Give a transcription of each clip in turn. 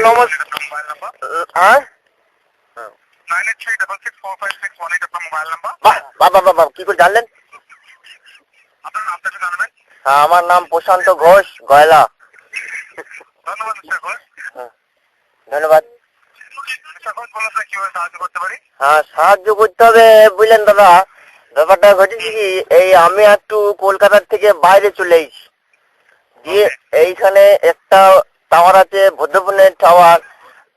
নমস্কার। হ্যাঁ, 9836645618 আপনার মোবাইল নাম্বার। বাবা কি করে জানলেন? আপনার নামটা একটু জানাবেন। হ্যাঁ, আমার নাম প্রশান্ত ঘোষ, গয়লা। ধন্যবাদ মিস্টার ঘোষ। ধন্যবাদ। মিস্টার ঘোষ, বলুন স্যার কিভাবে সাহায্য করতে পারি? হ্যাঁ, সাহায্য করতে হবে বুঝলেন দাদা। ব্যাপারটা ঘটেছে কি, এই আমি একটু কলকাতার থেকে বাইরে চলে এসেছি, দিয়ে এইখানে একটা টাওয়ার আছে, ভোদাফোনের টাওয়ার।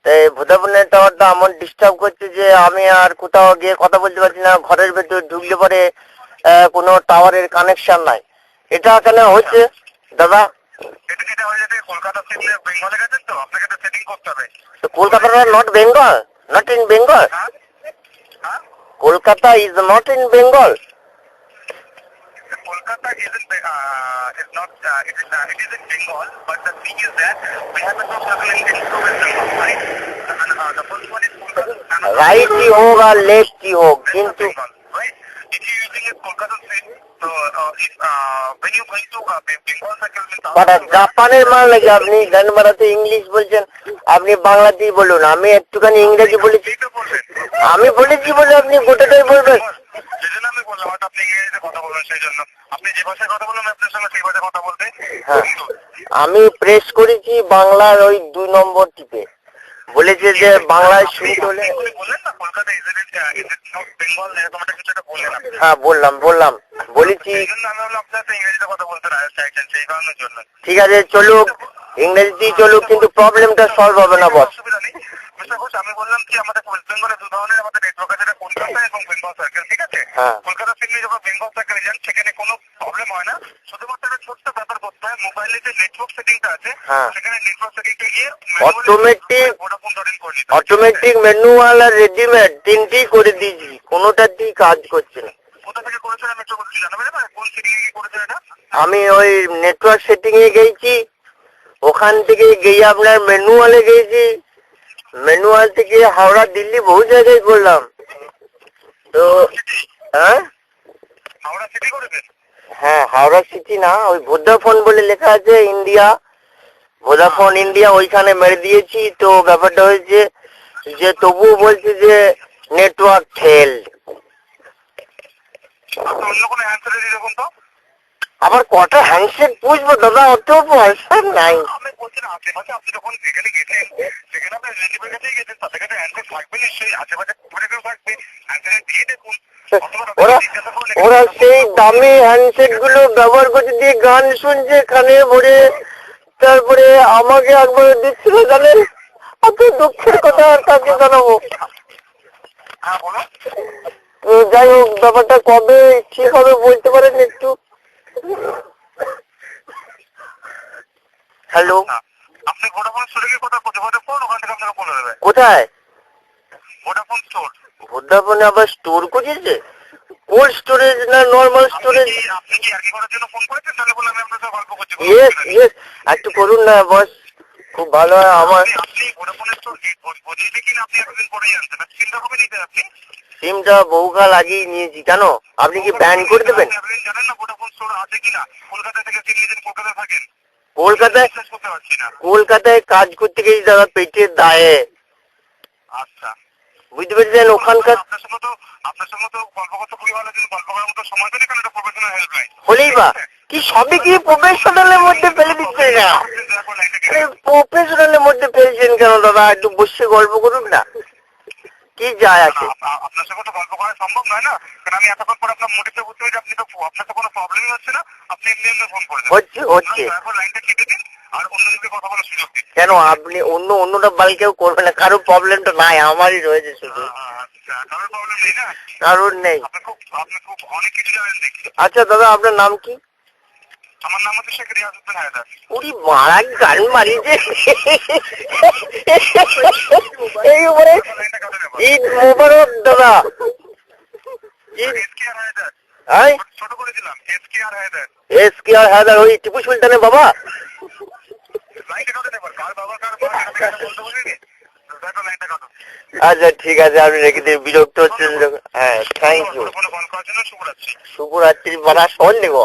এই ভোদাফোনের টাওয়ারটা এমন ডিস্টার্ব করছে যে আমি আর কোথাও গিয়ে কথা বলতে পারছি না। ঘরের ভেতর ঢুকলে পরে কোনো টাওয়ারের কানেকশন নাই। এটা কেন হচ্ছে দাদা? Kolkata not Bengal, not in Bengal. Kolkata is not in Bengal. Kolkata isn't is not it is in Bengal, but the thing is that we have a circle in West Bengal, right? And the first one is Kolkata. Right ही होगा, left ही होगा, किंतु right? If you using a Kolkata state, so if when you going to Bengal circle means. But জাপানের মাল নাকি আপনি গান মারাতে English বলছেন, আপনি বাংলাতেই বলুন। আমি একটুখানি ইংরেজি বলেছি, আমি বলেছি বলে আপনি গোটাটাই বলবেন। সেজন্য আমি বললাম আপনি ইংরেজিতে কথা বলবেন, সেই জন্য আপনি যে ভাষায় কথা বলবেন আপনার সঙ্গে সেই ভাষায় কথা বলতে। হ্যাঁ, আমি প্রেস করেছি বাংলার ওই 2 নম্বর টিপে, বলেছে যে বাংলায় শুনতে হলে বললেন না কলকাতা ইজ নট বেঙ্গল, এরকম একটা কিছু একটা বললেন। হ্যাঁ বললাম বলেছি, সেই জন্য আমি বললাম আপনার ইংরেজিতে কথা বলতে চাইছেন, সেই কারণের জন্য। ঠিক আছে চলুক, ইংরেজি চলুক, কিন্তু প্রবলেমটা সলভ হবে না বস। অসুবিধা নেই মিস্টার ঘোষ, আমি বললাম কি আমাদের ওয়েস্ট বেঙ্গলে 2 ধরনের আমাদের নেটওয়ার্ক আছে, কলকাতা এবং বেঙ্গল সার্কেল, ঠিক আছে? কলকাতা থেকে যখন বেঙ্গল সার্কেলে যান সেখানে কোনো প্রবলেম হয় না, শুধুমাত্র একটা ছোট্ট ব্যাপার করতে হয়, মোবাইলে যে নেটওয়ার্ক সেটিংটা আছে সেখানে নেটওয়ার্ক সেটিংটা গিয়ে অটোমেটিক ম্যানুয়াল আর রেডিমেড তিনটেই করে দিয়েছি, কোনোটাতেই কাজ করছে না। কোথা থেকে করেছেন আমি একটু জানাবেন, কোন সেটিং এ করেছেন এটা? আমি ওই নেটওয়ার্ক সেটিং এ গেছি, ওখান থেকে গিয়ে আপনার ম্যানুয়ালে গেছি, ম্যানুয়াল থেকে হাওড়া দিল্লি বহু জায়গায় করলাম তো। হ্যাঁ হাওড়া সিটি করেছেন? হ্যাঁ হাওড়া সিটি না, ওই ভোদাফোন বলে লেখা আছে ইন্ডিয়া, ভোদাফোন ইন্ডিয়া, ওইখানে মেরে দিয়েছি। তো ব্যাপারটা হয়েছে যে তবুও বলছে যে নেটওয়ার্ক ফেল। অন্য কোনো অ্যান্সার দিয়ে দেখুন তো। আবার কটা হ্যান্ডসেট বুঝবো দাদা, অত পয়সা নাই। আমি বলছি না আশেপাশে আপনি যখন যেখানে গেছেন সেখানে আপনি রিলেটিভের কাছেই গেছেন, তাদের কাছে হ্যান্ডসেট থাকবে নিশ্চয়ই, আশেপাশে ঘুরে কেউ থাকবে, হ্যান্ডসেট দিয়ে দেখুন। ওরা সেই দামি হ্যান্ডসেট গুলো ব্যবহার করছে, দিয়ে গান শুনছে কানে ভরে, তারপরে আমাকে একবার দিচ্ছিল জানেন, এত দুঃখের কথা আর কাকে জানাবো। হ্যাঁ বলো। তো যাই হোক, ব্যাপারটা কবে ঠিক হবে বলতে পারেন একটু? হ্যালো, আপনি ভোডাফোন স্টোরে গিয়ে কথা বলতে ভোডাফোন, ওখান থেকে আপনাকে বলে দেবে। কোথায়? Vodafone store. ভোডাফোনে আবার স্টোর করেছে? কোল্ড স্টোরেজ না নরমাল স্টোরেজ? আপনি কি আর কি করার জন্য ফোন করেছেন? তাহলে বলে আমি আপনার সাথে গল্প করছি। ইয়েস একটু করুন না বস, খুব ভালো হয় আমার। আপনি ভোডাফোন স্টোর কি বুঝিয়ে কিনা আপনি এতদিন পরেই জানতেন? সিমটা কবে নিতেন আপনি? সিমটা বহুকাল আগেই নিয়েছি। কেন, আপনি কি ব্যান করে দেবেন? আপনি জানেন না ভোডাফোন স্টোর আছে কিনা? কলকাতা থেকে সিম নিতেন, কলকাতায় থাকেন। কলকাতায় কাজ করতে গেছি দাদা, পেটের দায়ে। আচ্ছা বুঝতে পেরেছেন, ওখানকার আপনার সঙ্গে তো গল্প করতে খুবই ভালো, কিন্তু গল্প করার মতো সময় তো নেই, কারণ এটা প্রফেশনাল হেল্পলাইন। হলেই বা কি সবই কি প্রফেশনালের মধ্যে ফেলে দিচ্ছে না? প্রফেশনালের মধ্যে ফেলছেন কেন দাদা? একটু বসে গল্প করুন না, কি যায় আছে? আপনার সঙ্গে তো গল্প করা সম্ভব নয় না, কারণ আমি এতক্ষণ পরে আপনার মোটিভটা বুঝতে পেরেছি, আপনি তো আপনার তো কোনো প্রবলেমই হচ্ছে না, আপনি এমনি ফোন করেছেন। হচ্ছে লাইনটা কেটে দিন আর অন্যদিকে কথা বলার সুযোগ দিন। কেন আপনি অন্যটা বাল কেউ করবে না? কারোর প্রবলেমটা নাই, আমারই রয়েছে শুধু। কারোর প্রবলেম নেই না? কারোর নেই। আপনি খুব অনেক কিছু জানেন দেখি। আচ্ছা দাদা, আপনার নাম কি? আমার নাম হচ্ছে শেখ রিয়াজউদ্দিন হায়দার। উনি মারা গান মারিছে এই উপরে। ঈদ মোবারক দাদা। ছোট করেছিলাম এসকেআর হায়দার, ওই টিপু সুলতানের বাবা। আচ্ছা ঠিক আছে, আপনি রেখে দিয়ে বিরক্ত হচ্ছেন। হ্যাঁ থ্যাংক ইউ। শুভরাত্রি বাড়া, শোন নেব।